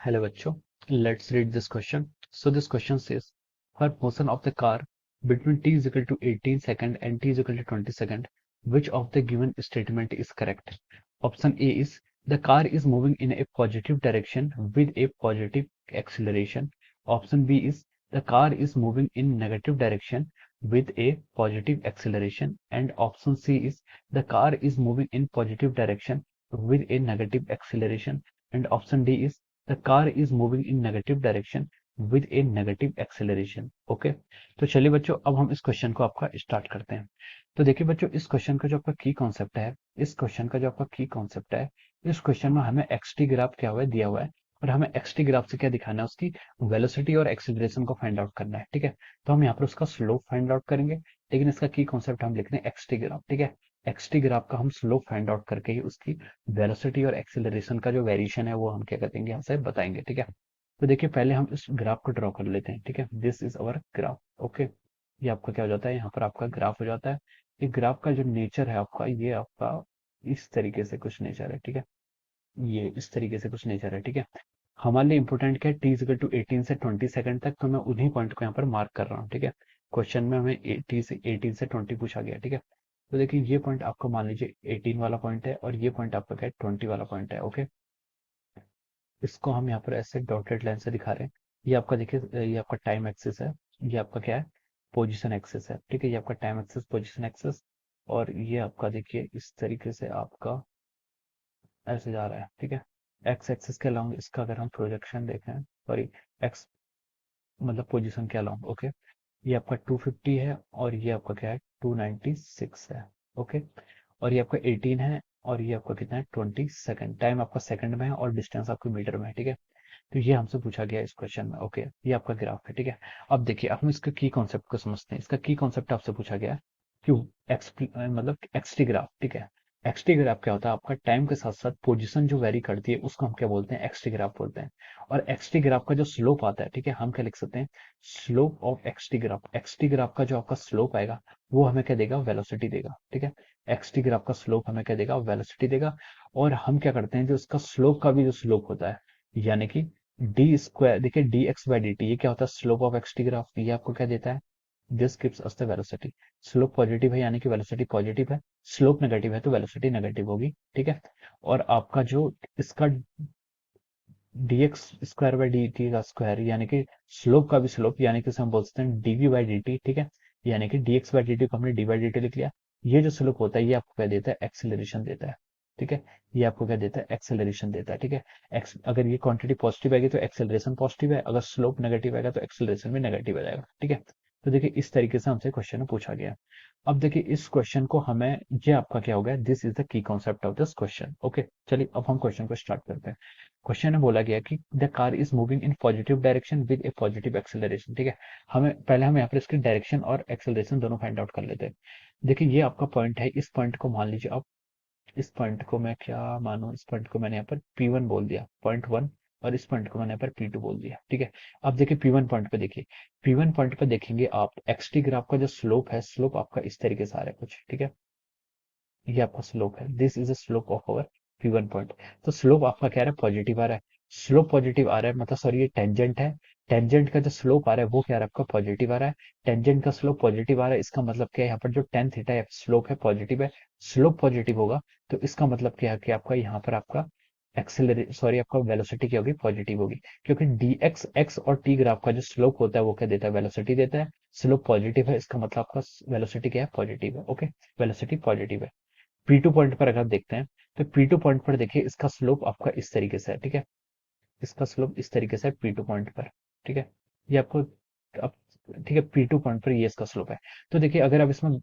Hello बच्चों, let's read this question. So this question says, for motion of the car between t is equal to 18 second and t is equal to 20 second, which of the given statement is correct? Option A is the car is moving in a positive direction with a positive acceleration. Option B is the car is moving in negative direction with a positive acceleration. And option C is the car is moving in positive direction with a negative acceleration. And option D is the car is moving in negative direction with a negative acceleration. Okay, तो चलिए बच्चों, अब हम इस question को आपका start करते हैं। तो देखिए बच्चों, इस क्वेश्चन का जो आपका की कॉन्सेप्ट है, इस क्वेश्चन का जो आपका की कॉन्सेप्ट है, इस क्वेश्चन में हमें एक्सटी ग्राफ क्या हुआ है, दिया हुआ है, और हमें एक्सटी ग्राफ से क्या दिखाना है, उसकी वेलोसिटी और एक्सीलरेशन को फाइंड आउट करना है। ठीक है, तो हम यहाँ पर उसका स्लोप फाइंड आउट करेंगे, लेकिन इसका की कॉन्सेप्ट हम लिख रहे हैं एक्सटी ग्राफ। ठीक है, एक्सटी ग्राफ का हम स्लोप फाइंड आउट करके ही उसकी वेलोसिटी और एक्सीलरेशन का जो वेरिएशन है वो हम क्या करेंगे, यहाँ से बताएंगे। ठीक है, तो देखिए पहले हम इस ग्राफ को ड्रॉ कर लेते हैं। ठीक है, this is our graph. Okay, ये आपका क्या हो जाता है, यहाँ पर आपका ग्राफ हो जाता है। ये ग्राफ का जो नेचर है आपका, ये आपका इस तरीके से कुछ नेचर है। ठीक है, ये इस तरीके से कुछ नेचर है। ठीक है, हमारे लिए इंपॉर्टेंट क्या है, टी इक्वल टू 18 से 20 सेकंड तक, तो मैं उन्हीं पॉइंट को यहाँ पर मार्क कर रहा हूँ। ठीक है, क्वेश्चन में हमें 18 से 20 पूछा गया। ठीक है, तो देखिए ये पॉइंट आपको मान लीजिए 18 वाला पॉइंट है, और ये पॉइंट आपका क्या है, 20 वाला पॉइंट है। ओके, इसको हम यहाँ पर ऐसे डॉटेड लाइन से दिखा रहे हैं। ये आपका देखिए, ये आपका टाइम एक्सिस है, ये आपका क्या है, पोजीशन एक्सिस है। ठीक है, ये आपका टाइम एक्सिस, पोजीशन एक्सिस, और ये आपका देखिए इस तरीके से आपका ऐसे जा रहा है। ठीक है, एक्स एक्सिस के अलॉन्ग इसका अगर हम प्रोजेक्शन देखें, सॉरी, एक्स मतलब पोजीशन के अलॉन्ग। ओके, ये आपका 250 है, और ये आपका क्या है, 296 है। ओके, और ये आपका 18 है, और ये आपका कितना है, 20 सेकंड। टाइम आपका सेकंड में है और डिस्टेंस आपके मीटर में है। ठीक है, तो ये हमसे पूछा गया इस क्वेश्चन में। ओके, ये आपका ग्राफ है। ठीक है, अब देखिए अब हम इसका की कॉन्सेप्ट को समझते हैं। इसका की कॉन्सेप्ट आपसे पूछा गया है, क्यों, मतलब एक्सटी ग्राफ। ठीक है, एक्सटी ग्राफ क्या होता है, आपका टाइम के साथ साथ पोजीशन जो वेरी करती है उसको हम क्या बोलते हैं, एक्सटी ग्राफ बोलते हैं। और एक्सटी ग्राफ का जो स्लोप आता है, ठीक है, हम क्या लिख सकते हैं, slope of XT graph. XT graph का जो आपका स्लोप आएगा वो हमें क्या देगा, वेलोसिटी देगा। ठीक है, एक्सटी ग्राफ का स्लोप हमें क्या देगा, वेलोसिटी देगा। और हम क्या करते हैं, जो इसका स्लोप का भी जो स्लोप होता है, यानी कि डी स्क्वायर, देखिए D x by D T, ये क्या होता है, स्लोप ऑफ एक्सटी ग्राफ। ये आपको क्या देता है, this gives us the velocity. Slope positive है यानी कि वेलोसिटी पॉजिटिव है, स्लोप नेगेटिव है तो वेलोसिटी नेगेटिव होगी। ठीक है, और आपका जो इसका D x square by D T का स्क्वायर, यानी कि स्लोप का भी स्लोप, यानी कि उसे हम बोल सकते हैं डीवी बाई डी टी। ठीक है, यानी कि D x by D T को हमने डी बाई डी टी लिख लिया। ये जो स्लोप होता है ये आपको क्या देता है, एक्सेलरेशन देता है। ठीक है, ये आपको क्या देता है, एक्सेलरेशन देता है। ठीक है, अगर ये क्वांटिटी पॉजिटिव आएगी तो एक्सेलरेशन पॉजिटिव है, अगर स्लोप नेगेटिव आएगा तो एक्सेलरेशन भी नेगेटिव आ जाएगा। ठीक है, तो देखिए इस तरीके से हमसे क्वेश्चन में पूछा गया। अब देखिए इस क्वेश्चन को हमें, ये आपका क्या हो गया, this is the key concept of this question. Okay, चलिए अब हम क्वेश्चन को स्टार्ट करते हैं। क्वेश्चन में बोला गया कि the car is moving in positive direction with A positive acceleration. ठीक है, हम यहाँ पर इसकी डायरेक्शन और एक्सेलरेशन दोनों फाइंड आउट कर लेते हैं। देखिए ये आपका पॉइंट है, इस पॉइंट को मान लीजिए आप, इस पॉइंट को मैं क्या मानूं, इस पॉइंट को मैंने यहाँ पर P1 बोल दिया, पॉइंट वन, और इस पॉइंट को मैंने यहाँ पर P2 बोल दिया। ठीक है, अब देखिए P1 पॉइंट पे देखिए, P1 पॉइंट पे देखेंगे आप, एक्सटी ग्राफ का जो स्लोप है, स्लोप आपका इस तरीके से आ रहा है कुछ। ठीक है, ये आपका स्लोप है, this is a slope of our P1 point. तो स्लोप आपका क्या आ रहा है, पॉजिटिव आ रहा है। स्लोप पॉजिटिव आ रहा है मतलब, सॉरी, ये टेंजेंट है, टेंजेंट का जो स्लोप आ रहा है वो क्या आ रहा है, आपका पॉजिटिव आ रहा है। टेंजेंट का स्लोप पॉजिटिव आ रहा है, इसका मतलब क्या है, यहाँ पर जो टेन थीटा स्लोप है पॉजिटिव है, स्लोप पॉजिटिव होगा, तो इसका मतलब क्या है कि आपका यहाँ पर आपका आपका वेलोसिटी क्या होगी, पॉजिटिव होगी। क्योंकि डी एक्स एक्स और टी ग्राफ का जो स्लोप होता है वो क्या देता है, वेलोसिटी देता है। स्लोप पॉजिटिव है, इसका मतलब आपका वेलोसिटी क्या है, पॉजिटिव है। ओके, वेलोसिटी पॉजिटिव है। P2 पॉइंट पर अगर आप देखते हैं, तो P2 पॉइंट पर देखिए इसका स्लोप आपका इस तरीके से है। ठीक है, इसका स्लोप इस तरीके से है P2 पॉइंट पर। ठीक है, ये आपको अब, ठीक है, P2 पॉइंट पर ये इसका स्लोप है। तो देखिए अगर आप इसमें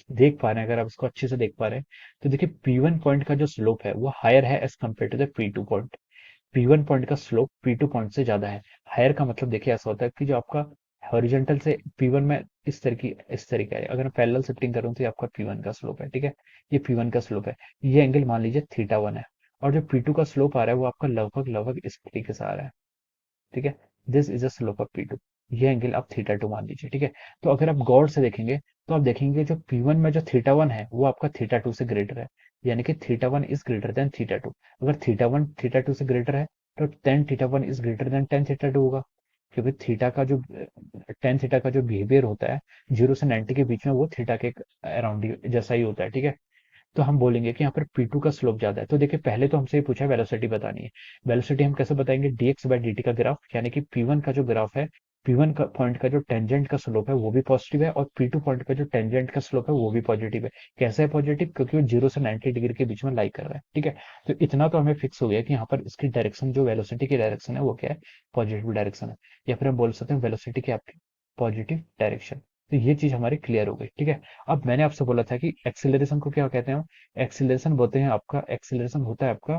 देख पा रहे हैं, अगर आप इसको अच्छे से देख पा रहे हैं, तो देखिए P1 पॉइंट का जो स्लोप है वो हायर है as compare to the P2 point. P1 point का स्लोप P2 पॉइंट से ज्यादा है। हायर का मतलब देखिए ऐसा होता है कि जो आपका हॉरिजॉन्टल से P1 में इस तरीके है, अगर मैं पैरेलल शिफ्टिंग करूं तो ये आपका P1 का स्लोप है। ठीक है, ये P1 का स्लोप है, ये एंगल मान लीजिए θ1 है, और जो P2 का स्लोप आ रहा है वो आपका लगभग लगभग इस तरीके से आ रहा है। ठीक है, this is a slope of P2, ये एंगल आप θ2 मान लीजिए। ठीक है, तो अगर आप गौर से देखेंगे तो आप देखेंगे जो P1 में जो θ1 है वो आपका θ2 से ग्रेटर है, यानी कि θ1 इज ग्रेटर देन θ2। अगर θ1 θ2 से ग्रेटर है तो tan theta one is greater than tan theta two होगा, क्योंकि थीटा का जो टेन थीटा का जो बिहेवियर होता है 0 से 90 के बीच में, वो थीटा के अराउंड जैसा ही होता है, ठीक है। तो हम बोलेंगे कि यहाँ पर P2 का स्लोप ज्यादा है। तो देखिए पहले तो हमसे ये पूछा है वेलोसिटी बतानी है। वेलोसिटी हम कैसे बताएंगे, dx बाय dt का ग्राफ, यानी कि P1 का जो ग्राफ है, P1 का पॉइंट का जो टेंजेंट का स्लोप है वो भी पॉजिटिव है, और P2 पॉइंट का जो टेंजेंट का स्लोप है वो भी पॉजिटिव है। कैसे है पॉजिटिव, क्योंकि वो 0 से 90 डिग्री के बीच में लाई कर रहा है, ठीक है। तो इतना तो हमें फिक्स हो गया कि यहाँ पर इसकी डायरेक्शन, जो वेलोसिटी की डायरेक्शन है वो क्या है, पॉजिटिव डायरेक्शन है, या फिर हम बोल सकते हैं वेलोसिटी की आपकी पॉजिटिव डायरेक्शन। तो ये चीज हमारी क्लियर हो गई, ठीक है। अब मैंने आपसे बोला था कि एक्सीलरेशन को क्या कहते हैं, एक्सीलरेशन बोलते हैं आपका, एक्सीलरेशन होता है आपका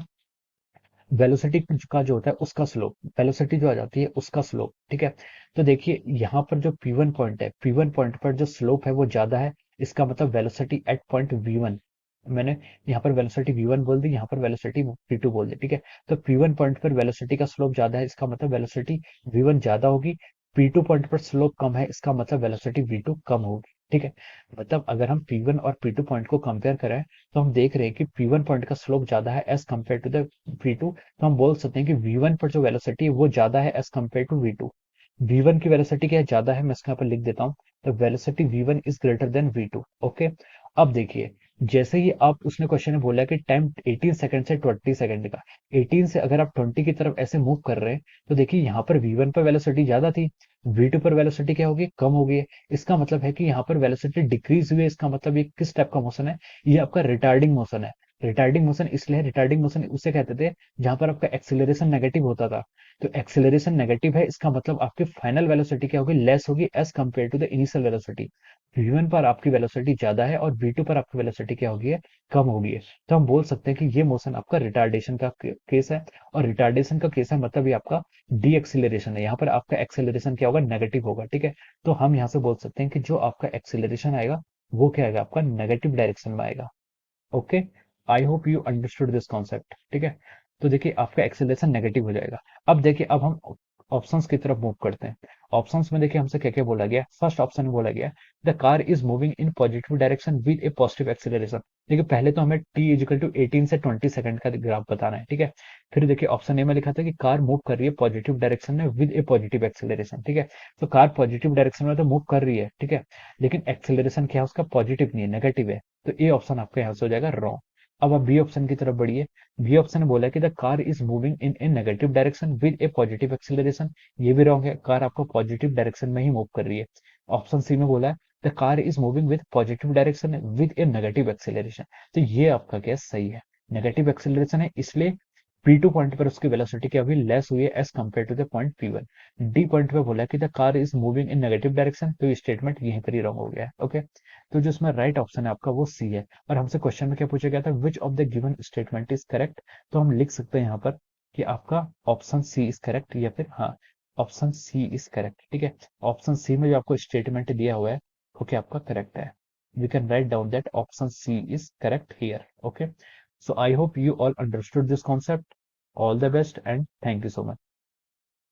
वेलोसिटी का जो होता है उसका स्लोप, वेलोसिटी जो आ जाती है उसका स्लोप, ठीक है। तो देखिए यहाँ पर जो P1 पॉइंट है, P1 पॉइंट पर जो स्लोप है वो ज्यादा है, इसका मतलब वेलोसिटी एट पॉइंट V1, मैंने यहाँ पर वेलोसिटी V1 बोल दी, यहाँ पर वेलोसिटी P2 बोल दी, ठीक है। तो P1 पॉइंट पर वेलोसिटी का स्लोप ज्यादा है, इसका मतलब वेलोसिटी V1 ज्यादा होगी। P2 पॉइंट पर स्लोप कम है, इसका मतलब वेलोसिटी V2 कम होगी, ठीक है। मतलब अगर हम P1 और P2 पॉइंट को कंपेयर करें, तो हम देख रहे हैं कि P1 पॉइंट का स्लोप ज्यादा है as compare to the P2। तो हम बोल सकते हैं कि V1 पर जो वेलोसिटी है वो ज्यादा है as compare to V2। V1 की वेलोसिटी क्या है, ज्यादा है, मैं इसके यहाँ पर लिख देता हूँ। तो velocity V1 is greater than V2, okay. अब देखिए, जैसे ही आप, उसने क्वेश्चन में बोला कि टाइम 18 सेकंड से 20 सेकंड का, 18 से अगर आप 20 की तरफ ऐसे मूव कर रहे हैं, तो देखिए यहाँ पर V1 पर वेलोसिटी ज्यादा थी, V2 पर वेलोसिटी क्या होगी, कम होगी। इसका मतलब है कि यहाँ पर वेलोसिटी डिक्रीज हुई है, इसका मतलब ये किस टाइप का मोशन है, ये आपका रिटार्डिंग मोशन है। रिटार्डिंग मोशन इसलिए, रिटार्डिंग मोशन उसे कहते थे जहां पर आपका एक्सेलरेशन नेगेटिव होता था। तो एक्सेलरेशन नेगेटिव है, इसका मतलब आपकी फाइनल वेलोसिटी क्या होगी, लेस होगी as compare to the initial velocity. V1 पर आपकी वेलोसिटी ज्यादा है और V2 पर आपकी वेलोसिटी क्या होगी है, कम होगी है। तो हम बोल सकते हैं कि ये मोशन आपका रिटार्डेशन का केस है, और रिटार्डेशन का केस है मतलब ये आपका डी एक्सिलरेशन है, यहाँ पर आपका एक्सेलरेशन क्या होगा, नेगेटिव होगा, ठीक है। तो हम यहाँ से बोल सकते हैं कि जो आपका एक्सेलरेशन आएगा वो क्या आएगा, आपका नेगेटिव डायरेक्शन में आएगा, okay. I hope you understood this concept, ठीक है। तो देखिए आपका एक्सेलरेशन नेगेटिव हो जाएगा। अब देखिए, अब हम ऑप्शंस की तरफ मूव करते हैं। ऑप्शंस में देखिए हमसे क्या क्या बोला गया, फर्स्ट ऑप्शन में बोला गया the car is moving in positive direction with A positive acceleration. देखिए पहले तो हमें t इजिकल टू 18 से 20 सेकंड का ग्राफ बताना है, ठीक है। फिर देखिए ऑप्शन ए में लिखा था कि कार मूव कर रही है पॉजिटिव डायरेक्शन में विद ए पॉजिटिव एक्सेलरेशन, ठीक है। तो कार पॉजिटिव डायरेक्शन में तो मूव कर रही है, ठीक है, लेकिन एक्सेलरेशन क्या है उसका, पॉजिटिव नहीं है, नेगेटिव है। तो ए ऑप्शन आपका यहाँ से हो जाएगा रॉन्ग। अब आप बी ऑप्शन की तरफ बढ़िए। बी ऑप्शन ने बोला है कि the car is moving in A negative direction with A positive acceleration. ये भी रॉन्ग है, कार आपको पॉजिटिव डायरेक्शन में ही मूव कर रही है। ऑप्शन सी में बोला है the car is moving with positive direction with A negative acceleration. तो ये आपका क्या सही है, नेगेटिव एक्सेलरेशन है, इसलिए P2 पॉइंट पर उसकी वेलोसिटी क्या हुई, लेस हुई है as compare to the point P1। D point पे बोला कि the car is moving in negative direction, तो ये स्टेटमेंट यहीं पर ही रॉन्ग हो गया है, ओके। तो जो इसमें राइट ऑप्शन है आपका वो सी है। और हमसे क्वेश्चन में क्या पूछा गया था, which of the given statement is correct. तो हम लिख सकते हैं यहाँ पर कि आपका ऑप्शन सी इज करेक्ट, या फिर हाँ, ऑप्शन सी इज करेक्ट, ठीक है। ऑप्शन सी में जो आपको स्टेटमेंट दिया हुआ है वो क्या आपका करेक्ट है। We can write down that option C is correct here. Okay. So I hope you all understood this concept. All the best and thank you so much.